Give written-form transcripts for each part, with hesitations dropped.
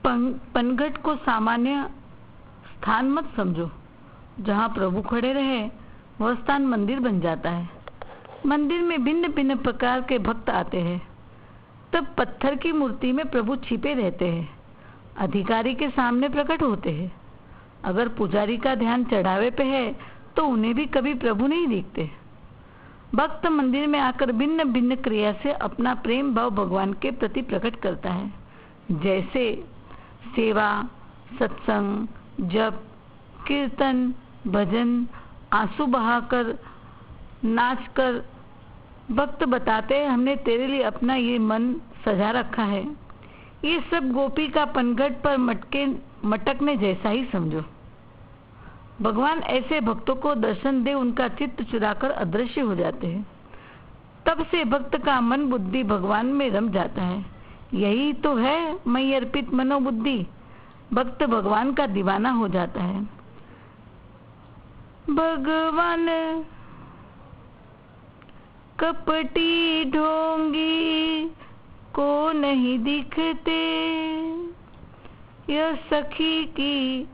पनघट को सामान्य स्थान मत समझो। जहाँ प्रभु खड़े रहे वह स्थान मंदिर बन जाता है। मंदिर में भिन्न भिन्न प्रकार के भक्त आते हैं। तब पत्थर की मूर्ति में प्रभु छिपे रहते हैं, अधिकारी के सामने प्रकट होते हैं। अगर पुजारी का ध्यान चढ़ावे पे है तो उन्हें भी कभी प्रभु नहीं दिखते। भक्त मंदिर में आकर भिन्न भिन्न क्रिया से अपना प्रेम भाव भगवान के प्रति प्रकट करता है, जैसे सेवा, सत्संग, जप, कीर्तन, भजन, आंसू बहाकर, नाचकर। भक्त बताते हैं, हमने तेरे लिए अपना ये मन सजा रखा है। ये सब गोपी का पनघट पर मटकने जैसा ही समझो। भगवान ऐसे भक्तों को दर्शन दे उनका चित्त चुराकर अदृश्य हो जाते हैं। तब से भक्त का मन बुद्धि भगवान में रम जाता है। यही तो है मई अर्पित मनोबुद्धि। भक्त भगवान का दीवाना हो जाता है। भगवान कपटी ढोंगी को नहीं दिखते, यह सखी की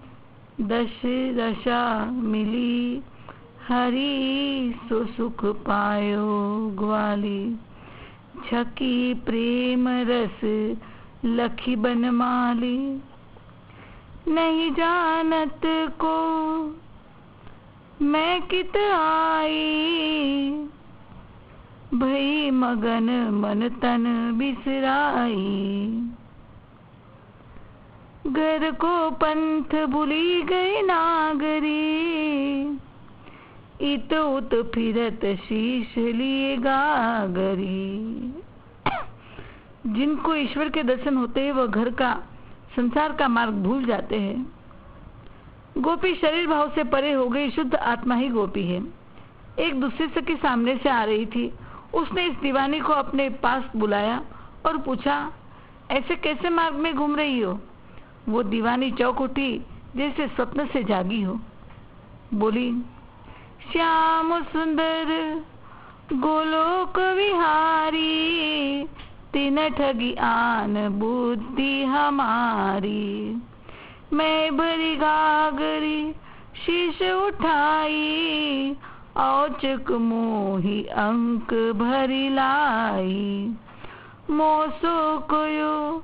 दशा मिली, हरि सो सुख पायो ग्वाली। छकी प्रेम रस लखी बनमाली, नहीं जानत को मैं कित आई, भई मगन मन तन बिसराई। घर को पंथ भूली गई नागरी, इत उत फिरत शीश लिए गागरी। जिनको ईश्वर के दर्शन होते हैं वह घर का, संसार का मार्ग भूल जाते हैं। गोपी शरीर भाव से परे हो गई, शुद्ध आत्मा ही गोपी है। एक दूसरे से के सामने से आ रही थी। उसने इस दीवानी को अपने पास बुलाया और पूछा, ऐसे कैसे मार्ग में घूम रही हो? वो दीवानी चौंक उठी जैसे स्वप्न से जागी हो। बोली, श्याम सुंदर गोलोक विहारी, तीन ठगी आन बुद्धि हमारी। मैं भरी गागरी शीश उठाई, औचक मोही अंक भरी लाई। मोसो कोयो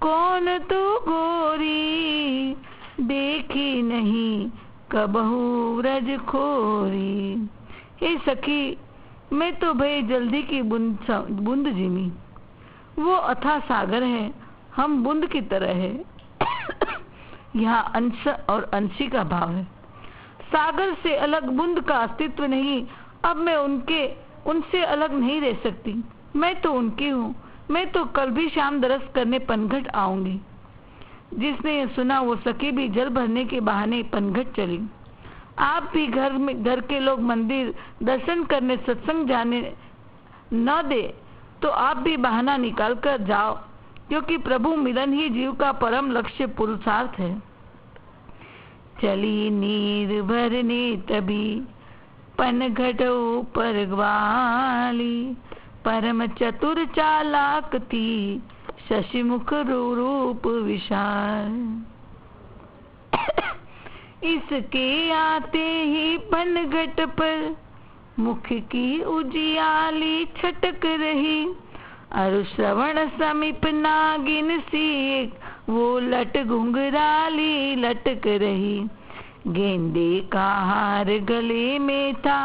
कौन तू गोरी, देखी नहीं कबहू व्रज खोरी। हे सखी, मैं तो भई जल्दी की बूंद जिमी। वो अथाह सागर है, हम बूंद की तरह है। यहाँ अंश और अंशी का भाव है। सागर से अलग बूंद का अस्तित्व नहीं। अब मैं उनसे अलग नहीं रह सकती। मैं तो उनकी हूँ। मैं तो कल भी शाम दरस करने पनघट आऊंगी। जिसने ये सुना वो सखी भी जल भरने के बहाने पनघट चली। आप भी घर के लोग मंदिर दर्शन करने, सत्संग जाने न दे तो आप भी बहाना निकाल कर जाओ, क्योंकि प्रभु मिलन ही जीव का परम लक्ष्य पुरुषार्थ है। चली नीर भरने तभी पनघट ऊपर ग्वाली, परम चतुर चालाक थी शशिमुख रूप विशाल। इसके आते ही पनघट पर मुख की उजियाली छटक रही, अरु श्रवण समीप नागिन सी वो लट घुंघराली लटक रही। गेंदे का हार गले में था,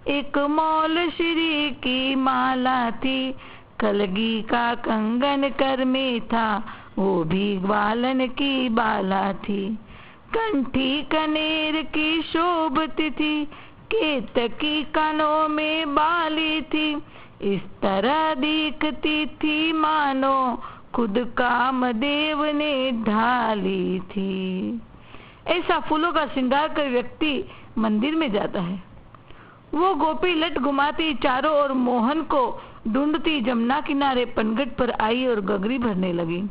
एक मौल श्री की माला थी। कलगी का कंगन कर में था, वो भी ग्वालन की बाला थी। कंठी कनेर की शोभती थी, केतकी कानों में बाली थी। इस तरह दिखती थी मानो खुद कामदेव ने ढाली थी। ऐसा फूलों का श्रृंगार कर व्यक्ति मंदिर में जाता है। वो गोपी लट घुमाती चारों ओर मोहन को ढूंढती जमुना किनारे पनघट पर आई और गगरी भरने लगी।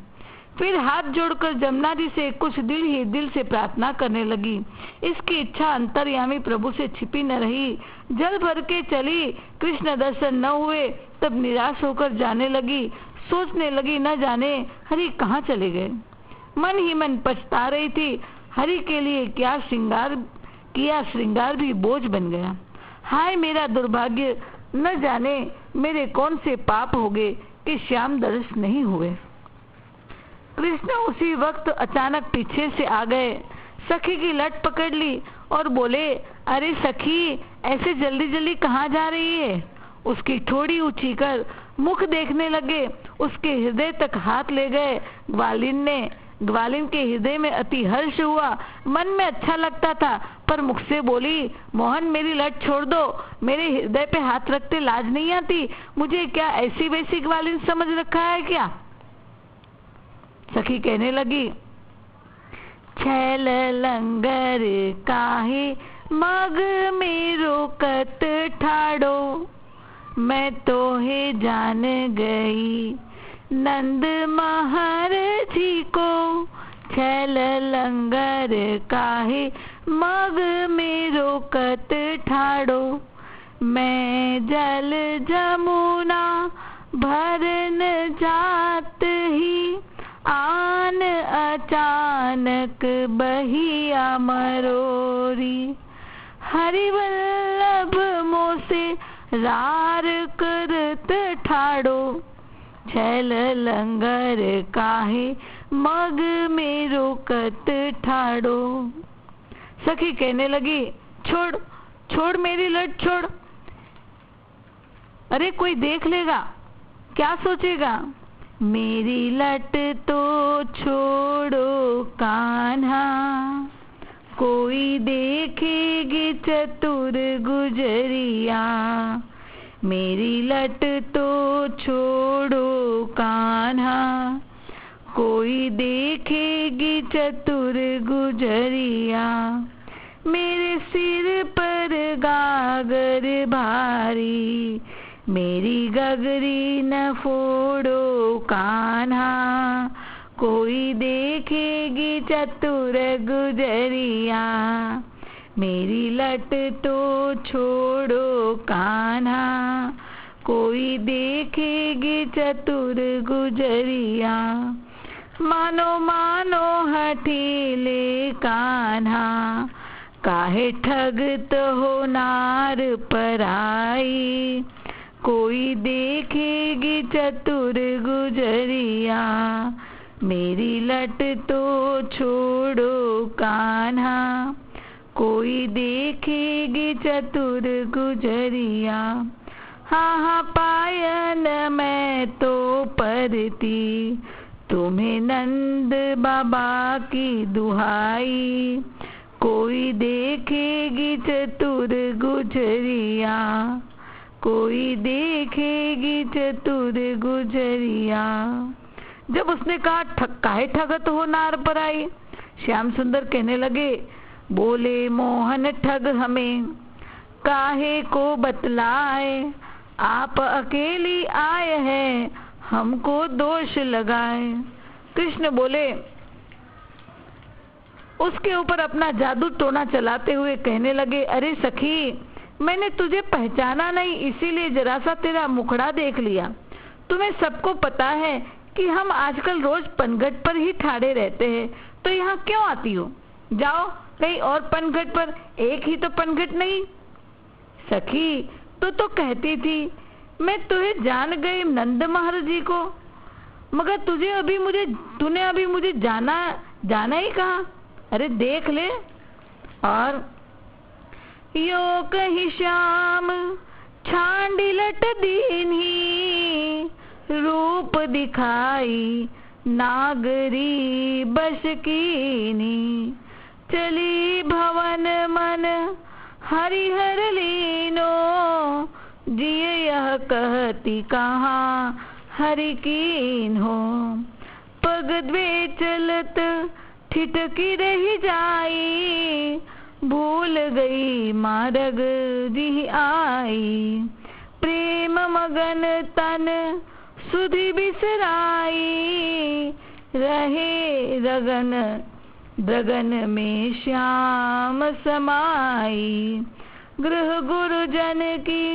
फिर हाथ जोड़कर जमुना जी से कुछ दिल ही दिल से प्रार्थना करने लगी। इसकी इच्छा अंतर्यामी प्रभु से छिपी न रही। जल भर के चली, कृष्ण दर्शन न हुए, तब निराश होकर जाने लगी। सोचने लगी, न जाने हरि कहाँ चले गए। मन ही मन पछता रही थी। हरि के लिए क्या श्रृंगार भी बोझ बन गया। हाय मेरा दुर्भाग्य, न जाने मेरे कौन से पाप हो गए कि श्याम दर्श नहीं हुए। कृष्ण उसी वक्त अचानक पीछे से आ गए, सखी की लट पकड़ ली और बोले, अरे सखी, ऐसे जल्दी जल्दी कहाँ जा रही है? उसकी ठोड़ी ऊंची कर मुख देखने लगे, उसके हृदय तक हाथ ले गए। ग्वालिन के हृदय में अति हर्ष हुआ। मन में अच्छा लगता था, पर मुख से बोली, मोहन मेरी लट छोड़ दो, मेरे हृदय पे हाथ रखते लाज नहीं आती? मुझे क्या ऐसी वैसी ग्वालिन समझ रखा है क्या? सखी कहने लगी, छैल लंगर काहे मग में रोकत ठाड़ो, मैं तो हे जान गई नंद महर जी को। छैल लंगर काहे मग में रोकत ठाड़ो, मैं जल जमुना भरन जात ही आन अचानक बहिया मरोरी। हरिवल्लभ मोसे रार करत ठाड़ो, छैल लंगर काहे मग में रोकत ठाड़ो। सखी कहने लगी, छोड़ छोड़ मेरी लट छोड़। अरे कोई देख लेगा, क्या सोचेगा? मेरी लट तो छोड़ो कान्हा, कोई देखेगी चतुर गुजरिया। मेरी लट तो छोड़ो कान्हा, कोई देखेगी चतुर गुजरिया। मेरे सिर पर गागर भारी, मेरी गगरी न फोड़ो कान्हा, कोई देखेगी चतुर गुजरिया। मेरी लट तो छोड़ो कान्हा, कोई देखेगी चतुर गुजरिया। मानो मानो हठीले कान्हा, काहे ठगत हो नार पराई। कोई देखेगी चतुर गुजरिया, मेरी लट तो छोड़ो कान्हा, कोई देखेगी चतुर गुजरिया। हाँ हाँ पायन मैं तो परती, तुम्हें नंद बाबा की दुहाई। कोई देखेगी चतुर गुजरिया, कोई देखेगी चतुर गुजरिया। जब उसने कहा, काहे ठगत हो नार पराई, श्याम सुंदर कहने लगे, बोले मोहन ठग हमें काहे को बतलाए। आप अकेली आए हैं, हमको दोष लगाए। कृष्ण बोले, उसके ऊपर अपना जादू टोना चलाते हुए कहने लगे, अरे सखी, मैंने तुझे पहचाना नहीं, इसीलिए जरा सा तेरा मुखड़ा देख लिया। तुम्हें सबको पता है कि हम आजकल रोज पनघट पर ही ठाड़े रहते हैं, तो यहाँ क्यों आती हो? जाओ कहीं और पनघट पर, एक ही तो पनघट नहीं। सखी, तू तो कहती थी मैं तुझे जान गई नंद महाराज जी को, मगर तूने अभी मुझे जाना ही कहा? अरे देख ले। और यो कहीं श्याम छांडिलट दीन्ही, रूप दिखाई नागरी बस कीनी। चली भवन मन हरिहर लीनो, जिय यह कहती कहाँ हरि कीन हो। पग द्वे चलत ठिठकी रही जाई, भूल गई मार्ग जी आई। प्रेम मगन तन सुधि बिसराई, रहे रगन में श्याम समाई। गृह गुरुजन की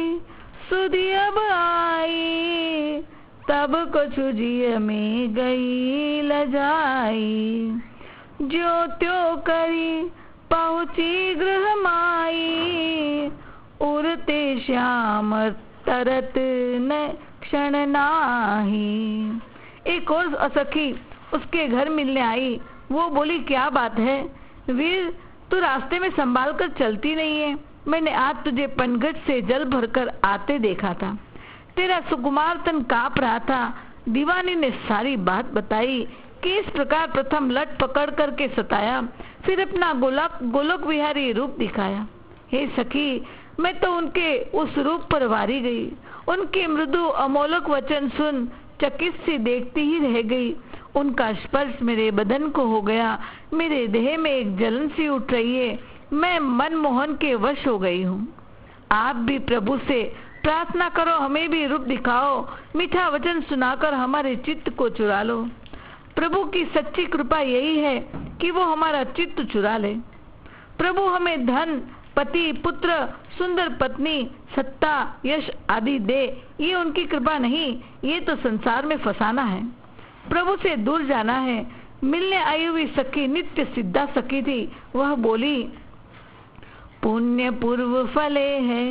सुधि अब आई, तब कछु जिय में गई लजाई, ज्यों त्यों करी पहुँची गृह माई, उड़ते श्याम तरत न क्षण नाही। एक और सखी उसके घर मिलने आई। वो बोली, क्या बात है वीर, तू रास्ते में संभाल कर चलती नहीं है। मैंने आज तुझे पनघट से जल भरकर आते देखा था। तेरा सुकुमार तन कांप रहा था। दीवानी ने सारी बात बताई कि इस प्रकार प्रथम लट पकड़ करके सताया, फिर अपना गोलोक विहारी रूप दिखाया। हे सखी, मैं तो उनके उस रूप पर वारी गई। उनके मृदु अमोलक वचन सुन चकित सी देखती ही रह गई। उनका स्पर्श मेरे बदन को हो गया। मेरे देह में एक जलन सी उठ रही है। मैं मनमोहन के वश हो गई हूँ। आप भी प्रभु से प्रार्थना करो, हमें भी रूप दिखाओ। मीठा वचन सुनाकर हमारे चित्त को चुरा लो। प्रभु की सच्ची कृपा यही है कि वो हमारा चित्त चुरा ले। प्रभु हमें धन, पति, पुत्र, सुंदर पत्नी, सत्ता, यश आदि दे, ये उनकी कृपा नहीं, ये तो संसार में फंसाना है। प्रभु से दूर जाना है। मिलने आई हुई सखी नित्य सिद्धा सखी थी। वह बोली, पुण्य पूर्व फले है,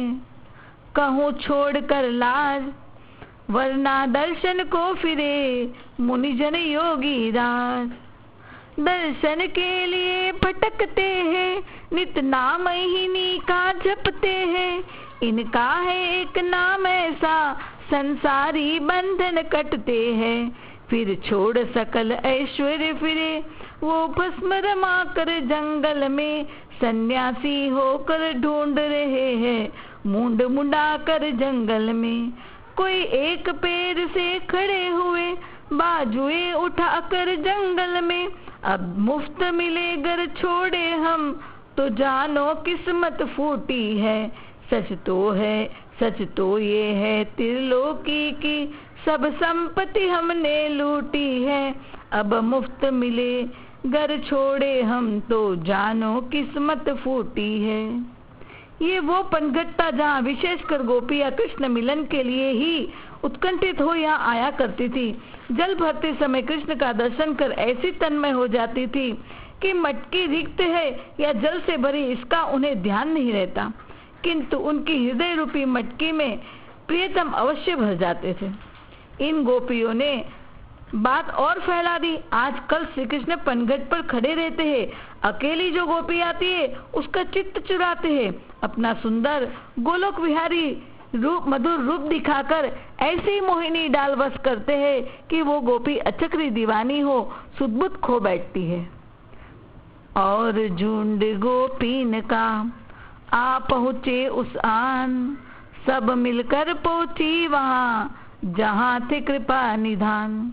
कहूँ छोड़ कर लाज, वरना दर्शन को फिरे मुनिजन योगी राज। दर्शन के लिए भटकते हैं, नित नाम ही का जपते हैं। इनका है एक नाम ऐसा, संसारी बंधन कटते हैं। फिर छोड़ सकल ऐश्वर्य फिरे, वो भस्म रमा कर जंगल में। सन्यासी होकर ढूंढ रहे हैं, मुंड मुंडा कर जंगल में। कोई एक पैर से खड़े हुए, बाजुए उठाकर जंगल में। अब मुफ्त मिले घर छोड़े हम, तो जानो किस्मत फूटी है। सच तो है, सच तो ये है, त्रिलोकी की सब संपत्ति हमने लूटी है। अब मुफ्त मिले घर छोड़े हम, तो जानो किस्मत फूटी है। ये वो पनघट्टा जहाँ विशेषकर गोपियाँ कृष्ण मिलन के लिए ही उत्कंठित हो यहाँ आया करती थी। जल भरते समय कृष्ण का दर्शन कर ऐसी तन्मय हो जाती थी कि मटकी रिक्त है या जल से भरी, इसका उन्हें ध्यान नहीं रहता, किंतु उनकी हृदय रूपी मटकी में प्रियतम अवश्य भर जाते थे। इन गोपियों ने बात और फैला दी। आजकल श्री कृष्ण पनघट पर खड़े रहते हैं, अकेली जो गोपी आती है उसका चित्त चुराते हैं। अपना सुंदर गोलोक विहारी रूप, मधुर रूप दिखाकर ऐसी मोहिनी डाल बस करते हैं कि वो गोपी अचक्री दीवानी हो, सुदबुद खो बैठती है। और झुंड गोपीन का आ पहुँचे उस आन, सब मिलकर पहुँची वहाँ जहाँ थे कृपा निधान।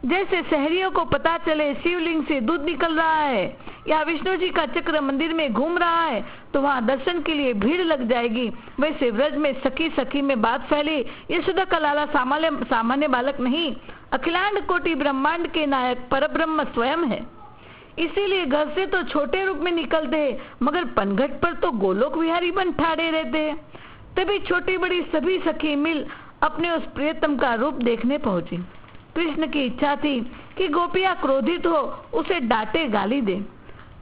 जैसे शहरियों को पता चले शिवलिंग से दूध निकल रहा है या विष्णु जी का चक्र मंदिर में घूम रहा है तो वहाँ दर्शन के लिए भीड़ लग जाएगी, वैसे व्रज में सखी सखी में बात फैली। यशोदा का लाला सामान्य बालक नहीं, अखिलांड कोटि ब्रह्मांड के नायक परब्रह्म स्वयं है। इसीलिए घर से तो छोटे रूप में निकलते हैं, मगर पनघट पर तो गोलोक विहारी बन ठाड़े रहते हैं। तभी छोटी बड़ी सभी सखी मिल अपने उस प्रियतम का रूप देखने पहुंची। कृष्ण की इच्छा थी कि गोपियां क्रोधित हो उसे डांटे गाली दे।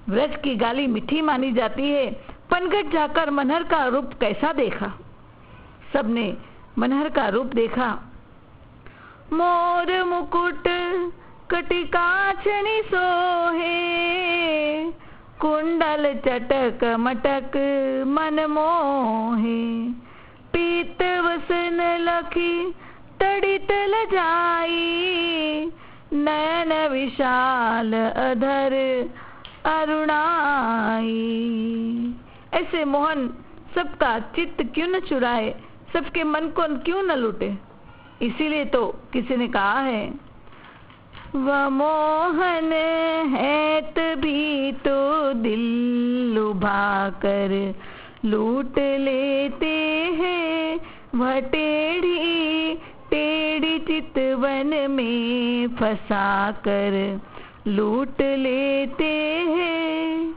व्रज की गाली मीठी मानी जाती है। पनघट जाकर मनहर का रूप कैसा देखा। सबने मनहर का रूप देखा। मोर मुकुट कटिकाचनी सोहे, कुंडल चटक मटक मन मोहे। पीत वसन लखी तड़ित लजाई, नयन विशाल अधर अरुणाई। ऐसे मोहन सबका चित्त क्यों न चुराए, सबके मन को क्यों न लूटे। इसीलिए तो किसी ने कहा है, वह मोहन है तभी तो दिल लुभा कर लूट लेते हैं। वह टेढ़ी टेढ़ी चितवन में फंसा कर लूट लेते हैं।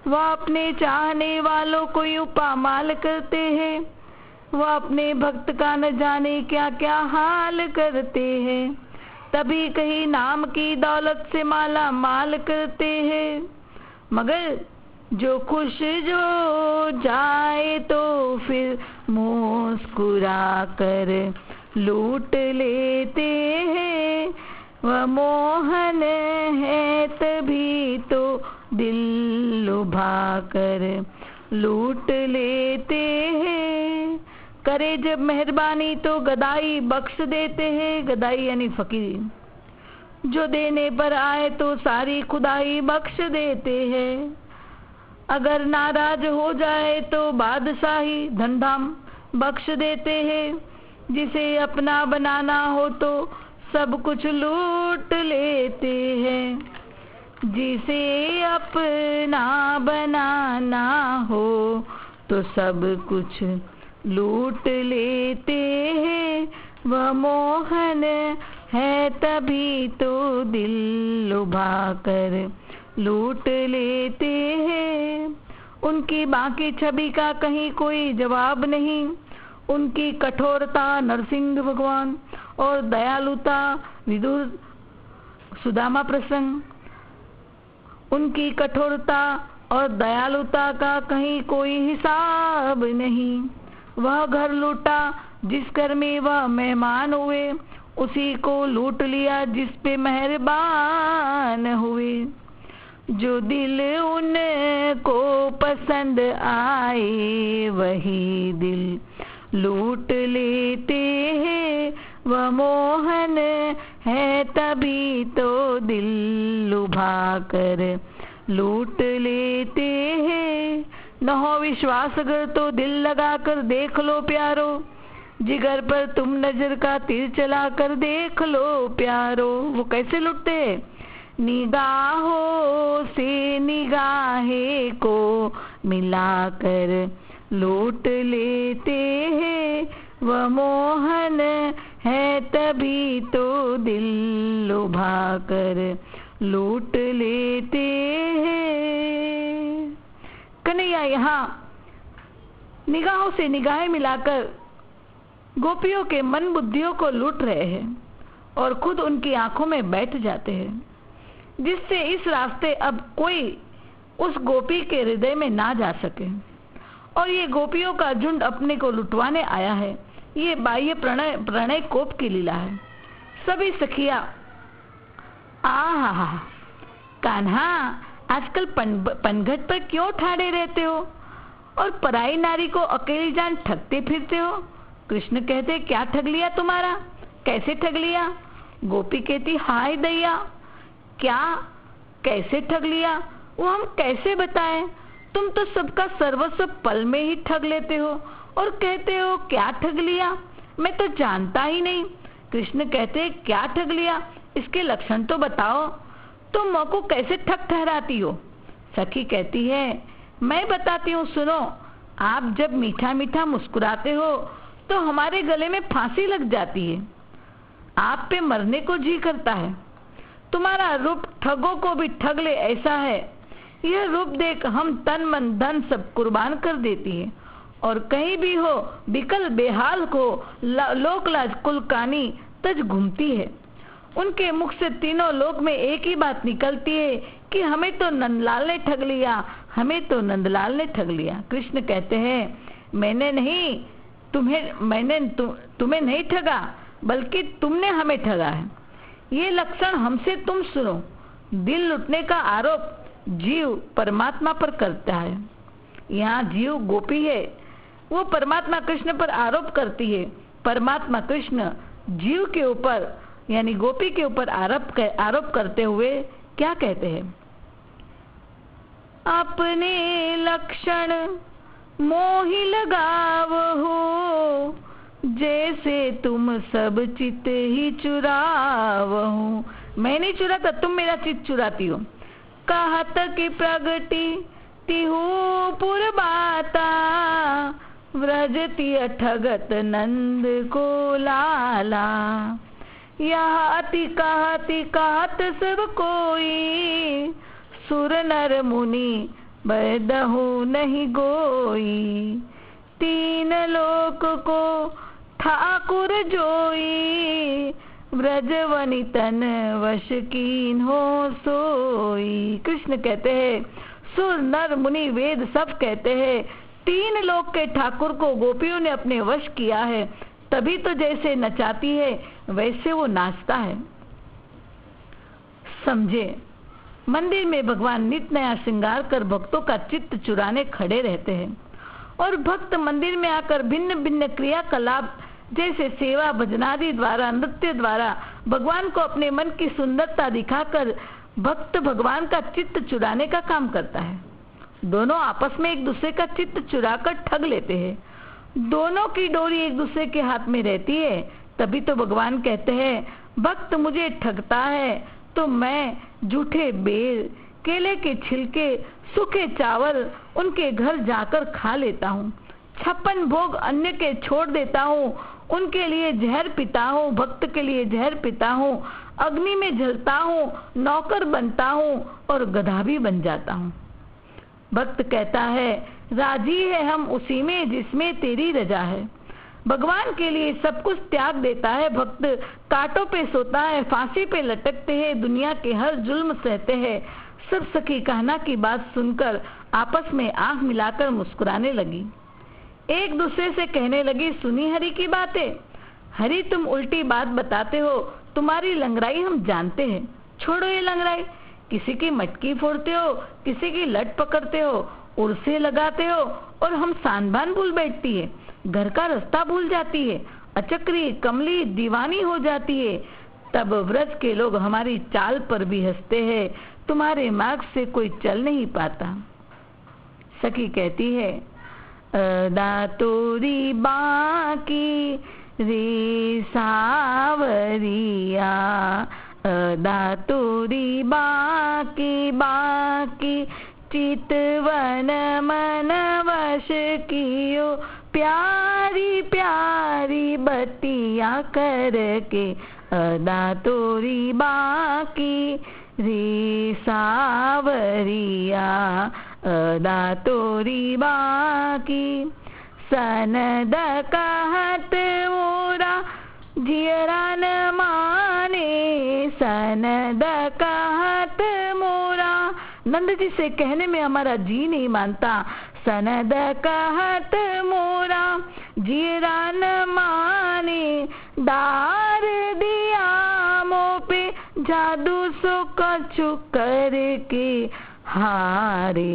वह अपने चाहने वालों को यूं पामाल करते हैं, वह अपने भक्त का न जाने क्या क्या हाल करते हैं, तभी कहीं नाम की दौलत से माला माल करते हैं। मगर जो खुश जो जाए तो फिर मुस्कुरा कर लूट लेते हैं। वह मोहन है तभी तो दिल लुभा कर लूट लेते हैं। करे जब मेहरबानी तो गदाई बख्श देते हैं। गदाई यानी फकीरी। जो देने पर आए तो सारी खुदाई बख्श देते हैं। अगर नाराज हो जाए तो बादशाही धनधाम बख्श देते हैं। जिसे अपना बनाना हो तो सब कुछ लूट लेते हैं। जिसे अपना बनाना हो तो सब कुछ लूट लेते हैं। वह मोहन है तभी तो दिल लुभा कर लूट लेते हैं। उनकी बाकी छवि का कहीं कोई जवाब नहीं। उनकी कठोरता नरसिंह भगवान और दयालुता विदुर सुदामा प्रसंग। उनकी कठोरता और दयालुता का कहीं कोई हिसाब नहीं। वह घर लूटा जिस घर में वह मेहमान हुए, उसी को लूट लिया जिस पे मेहरबान हुए। जो दिल उनको पसंद आए वही दिल लूट लेते हैं। वह मोहन है तभी तो दिल लुभा कर लूट लेते हैं। न हो विश्वास अगर तो दिल लगा कर देख लो प्यारो। जिगर पर तुम नजर का तीर चला कर देख लो प्यारो। वो कैसे लुटते हैं? निगाहों से निगाहे को मिलाकर लूट लेते हैं। वह मोहन है तभी तो दिल लुभा कर लूट लेते हैं। कन्हैया यहाँ निगाहों से निगाहें मिलाकर गोपियों के मन बुद्धियों को लूट रहे हैं और खुद उनकी आंखों में बैठ जाते हैं, जिससे इस रास्ते अब कोई उस गोपी के हृदय में ना जा सके। और ये गोपियों का झुंड अपने को लुटवाने आया है। ये बाह्य प्रणय कोप की लीला है। सभी सखिया आहा कान्हा आजकल पनघट पर क्यों ठाड़े रहते हो और पराई नारी को अकेली जान ठगते फिरते हो? कृष्ण कहते क्या ठग लिया तुम्हारा? कैसे ठग लिया? गोपी कहती हाय दैया, क्या कैसे ठग लिया? वो हम कैसे बताएं? तुम तो सबका सर्वस्व पल में ही ठग लेते हो और कहते हो क्या ठग लिया? मैं तो जानता ही नहीं। कृष्ण कहते क्या ठग लिया? इसके लक्षण तो बताओ। तुम मौ को कैसे ठग ठहराती हो? सखी कहती है मैं बताती हूँ, सुनो। आप जब मीठा मीठा मुस्कुराते हो तो हमारे गले में फांसी लग जाती है। आप पे मरने को जी करता है। तुम्हारा रूप ठगों को भी ठग ले ऐसा है। यह रूप देख हम तन मन धन सब कुर्बान कर देती है और कहीं भी हो बिकल बेहाल को लोक लाज कुलकानी तज घूमती है। उनके मुख से तीनों लोक में एक ही बात निकलती है कि हमें तो नंदलाल ने ठग लिया, हमें तो नंदलाल ने ठग लिया। कृष्ण कहते हैं मैंने तुम्हें नहीं ठगा, बल्कि तुमने हमें ठगा है। ये लक्षण हमसे तुम सुनो। दिल लुटने का आरोप जीव परमात्मा पर करता है। यहाँ जीव गोपी है, वो परमात्मा कृष्ण पर आरोप करती है। परमात्मा कृष्ण जीव के ऊपर यानी गोपी के ऊपर आरोप करते हुए क्या कहते हैं? अपने लक्षण मोहि लगावहो, जैसे तुम सब चित ही चुरावहो। मैं नहीं चुराता, तुम मेरा चित चुराती हो। कहत की प्रगति तिहु पुरबाता, व्रजति ठगत नंद को लाला। यह अति कहत सब कोई, सुर नर मुनि बदहु नहीं गोई। तीन लोक को ठाकुर जोई, ब्रजवनि तन वश कीन हो सोई। कृष्ण कहते हैं, सुर नर मुनि वेद सब कहते हैं, तीन लोक के ठाकुर को गोपियों ने अपने वश किया है, तभी तो जैसे नचाती है वैसे वो नाचता है। समझे, मंदिर में भगवान नित नया श्रृंगार कर भक्तों का चित्त चुराने खड़े रहते हैं, और भक्त मंदिर में आकर भिन्न भिन्न क्रियाकलाप जैसे सेवा भजनादि द्वारा, नृत्य द्वारा भगवान को अपने मन की सुंदरता दिखाकर भक्त भगवान का चित्त चुराने का काम करता है। दोनों आपस में एक दूसरे का चित्त चुराकर ठग लेते हैं, दोनों की डोरी एक दूसरे के हाथ में रहती है, तभी तो भगवान कहते हैं, भक्त मुझे ठगता है तो मैं झूठे बेर, केले के छिलके, सूखे चावल उनके घर जाकर खा लेता हूँ, 56 भोग अन्य के छोड़ देता हूँ, उनके लिए जहर पीता हूँ, भक्त के लिए जहर पीता हूँ, अग्नि में जलता हूँ, नौकर बनता हूँ और गधा भी बन जाता हूँ। भक्त कहता है, राजी है हम उसी में जिसमें तेरी रजा है। भगवान के लिए सब कुछ त्याग देता है भक्त, कांटों पे सोता है, फांसी पे लटकते हैं, दुनिया के हर जुल्म सहते हैं। सब सखी कहना की बात सुनकर आपस में आंख मिलाकर मुस्कुराने लगी। एक दूसरे से कहने लगी, सुनी हरि की बातें? हरि तुम उल्टी बात बताते हो, तुम्हारी लंगड़ाई हम जानते हैं, छोड़ो ये लंगड़ाई। किसी की मटकी फोड़ते हो, किसी की लट पकड़ते हो, उर्से लगाते हो, और हम सानबान भूल बैठती है, घर का रास्ता भूल जाती है, अचक्री कमली दीवानी हो जाती है। तब व्रज के लोग हमारी चाल पर भी हंसते हैं, तुम्हारे मार्ग से कोई चल नहीं पाता। सखी कहती है, दातोरी बाकी रे सावरिया, दातोरी बाकी बाकी, चितवन मन वश कियो, प्यारी प्यारी बतिया करके, दातोरी बाकी रे सावरिया, दातोरी बाकी। सनद कहत मोरा जियरा न माने, सनद कहत मोरा, नंद जी से कहने में हमारा जी नहीं मानता। सनद कहत मोरा जियरा न माने, डार दिया मो पे जादू सो कछु करके हारे,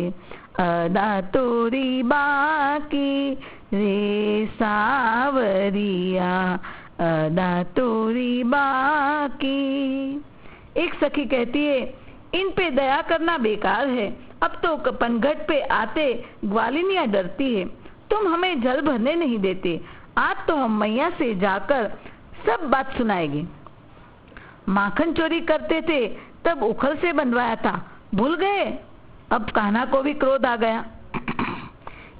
अदा तोरी बाकी रे सावरिया, अदा तोरी बाकी। एक सखी कहती है, इन पे दया करना बेकार है, अब तो पनघट पे आते ग्वालिनियां डरती है, तुम हमें जल भरने नहीं देते, आज तो हम मैया से जाकर सब बात सुनाएंगे। माखन चोरी करते थे तब उखल से बनवाया था, भूल गए? अब कान्हा को भी क्रोध आ गया।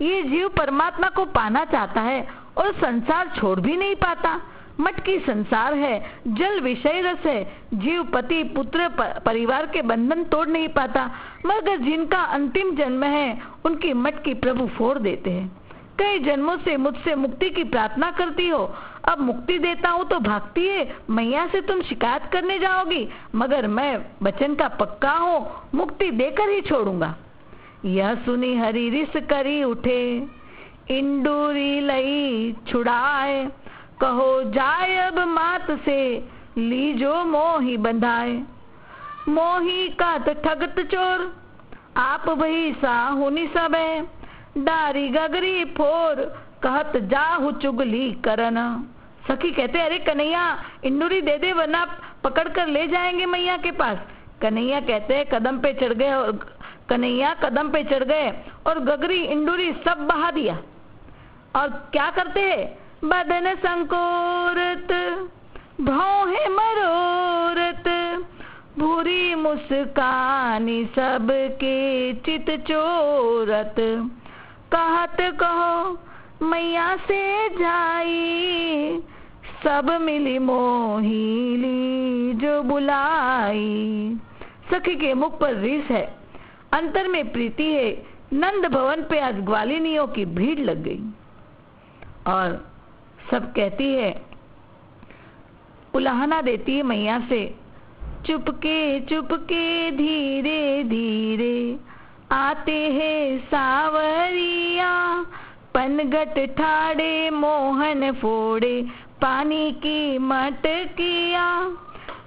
ये जीव परमात्मा को पाना चाहता है और संसार छोड़ भी नहीं पाता। मटकी संसार है, जल विषय रस है, जीव पति पुत्र परिवार के बंधन तोड़ नहीं पाता, मगर जिनका अंतिम जन्म है उनकी मटकी प्रभु फोड़ देते हैं। कई जन्मों से मुझसे मुक्ति की प्रार्थना करती हो, अब मुक्ति देता हूँ तो भागती है, मैया से तुम शिकायत करने जाओगी, मगर मैं वचन का पक्का हूँ, मुक्ति देकर ही छोड़ूंगा। यह सुनी हरि रिस करी उठे, इंडूरी लई छुड़ाए, कहो जाए अब मात से लीजो मोही बंधाए। मोही का तो ठगत चोर, आप वही साहुनी सब है, डारी गगरी फोर कहत जाहु चुगली करन। सखी कहते, अरे कन्हैया इंडूरी दे दे वरना पकड़ कर ले जाएंगे मैया के पास। कन्हैया कहते हैं कदम पे चढ़ गए, और कन्हैया कदम पे चढ़ गए और गगरी इंडूरी सब बहा दिया। और क्या करते हैं? बदन संकोरत भौहे मरोरत, भूरी मुस्कानी सबके चित चोरत, कहत कहो मैया से जाई, सब मिली मोहिली जो बुलाई। सखी के मुख पर रिस है, अंतर में प्रीति है। नंद भवन पे आज ग्वालिनियों की भीड़ लग गई। और सब कहती है, उलाहना देती है मैया से, चुपके चुपके धीरे धीरे आते हैं सावरिया, पनघट ठाड़े मोहन फोड़े पानी की मटकिया,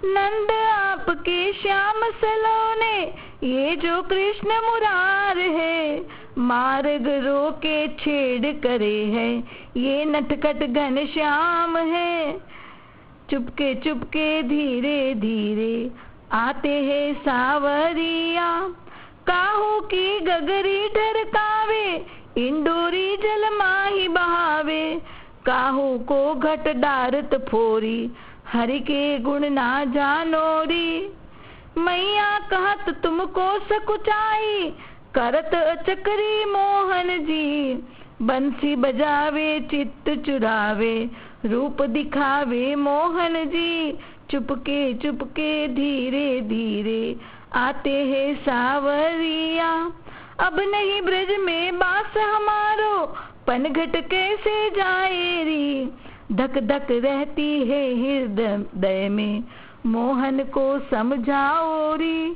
नंद आपके श्याम सलोने ये जो कृष्ण मुरार है, मार्ग रोके छेड़ करे है ये नटखट घनश्याम है, चुपके चुपके धीरे धीरे आते हैं सावरिया, काहू की गगरी ढरकावे इंडोरी जल माही बहावे, काहू को घट डारत फोरी हरि के गुण ना जानोरी, मैया कहत तुमको सकुचाई करत चक्री मोहन जी, बंसी बजावे चित्त चुरावे रूप दिखावे मोहन जी, चुपके चुपके धीरे धीरे आते हैं सावरिया, अब नहीं ब्रज में बास हमारो पनघट कैसे जाए री, धक धक रहती है हृदय में मोहन को समझाओ री,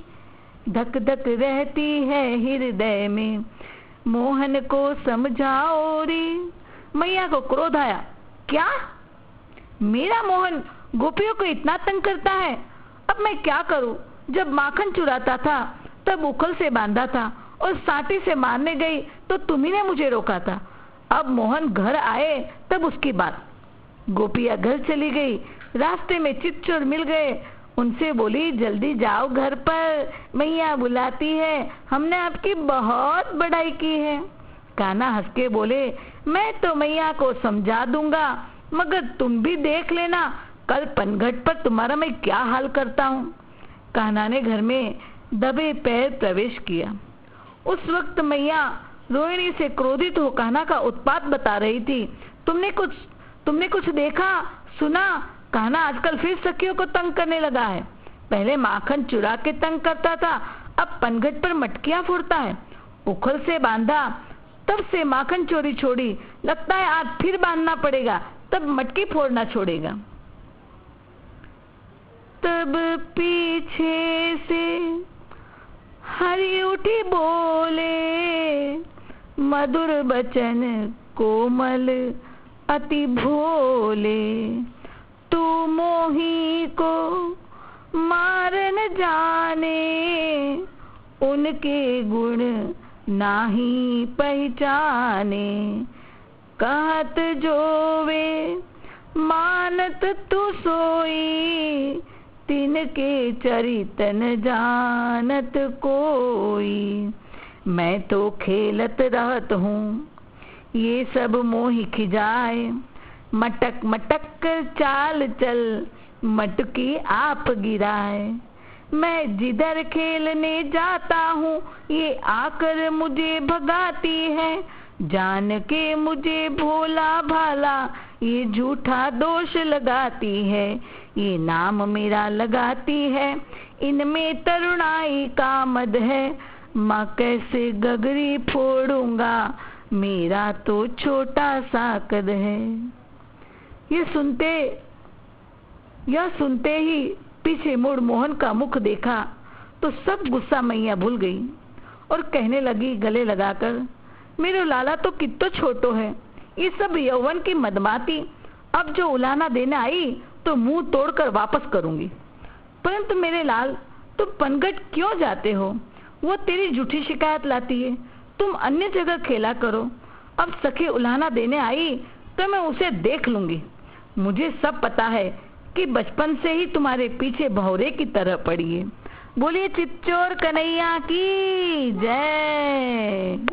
धक धक रहती है हृदय में मोहन को समझाओ री। मैया को क्रोध आया, क्या मेरा मोहन गोपियों को इतना तंग करता है, अब मैं क्या करूं, जब माखन चुराता था तब उखल से बांधा था और साटी से मारने गई तो तुम्ही ने मुझे रोका था, अब मोहन घर आए तब उसकी बात। गोपियां घर चली गई, रास्ते में चितचोर मिल गए, उनसे बोली जल्दी जाओ घर पर, मैया बुलाती है, हमने आपकी बहुत बड़ाई की है। कान्हा हंस के बोले, मैं तो मैया को समझा दूंगा, मगर तुम भी देख लेना कल पनघट पर तुम्हारा मैं क्या हाल करता हूँ। कान्हा ने घर में दबे पैर प्रवेश किया। उस वक्त मैया रोहिणी से क्रोधित हो कान्हा का उत्पात बता रही थी। तुमने कुछ देखा सुना? कान्हा आजकल फिर सखियों को तंग करने लगा है। पहले माखन चुरा के तंग करता था, अब पनघट पर मटकियां फोड़ता है। उखल से बांधा तब से माखन चोरी छोड़ी, लगता है आज फिर बांधना पड़ेगा, तब मटकी फोड़ना छोड़ेगा। तब पीछे से हरि उठी बोले, मधुर बचन कोमल अति भोले, तू मोही को मारन जाने, उनके गुण नाही पहचाने, कहत जो वे मानत तू सोई, तिनके चरित न जानत कोई। मैं तो खेलत रहत हूँ ये सब मोहि खिजाए, मटक मटक कर चाल चल मटकी आप गिराए। मैं जिधर खेलने जाता हूँ ये आकर मुझे भगाती है, जान के मुझे भोला भाला ये झूठा दोष लगाती है। ये नाम मेरा लगाती है, इनमें तरुणाई का मद है, माँ कैसे गगरी फोड़ूंगा, मेरा तो छोटा सा कद है। यह सुनते ही पीछे मुड़ मोहन का मुख देखा तो सब गुस्सा मैया भूल गई और कहने लगी गले लगाकर, मेरे लाला तो कितो छोटो है, ये सब यौवन की मदमाती, अब जो उलाना देने आई तो मुंह तोड़कर वापस करूंगी। परंतु मेरे लाल, तुम पनघट क्यों जाते हो? वो तेरी झूठी शिकायत लाती है, तुम अन्य जगह खेला करो। अब सखी उलाना देने आई तो मैं उसे देख लूंगी। मुझे सब पता है कि बचपन से ही तुम्हारे पीछे भौरे की तरह पड़ी है। बोलिए चित्चोर कन्हैया की जय।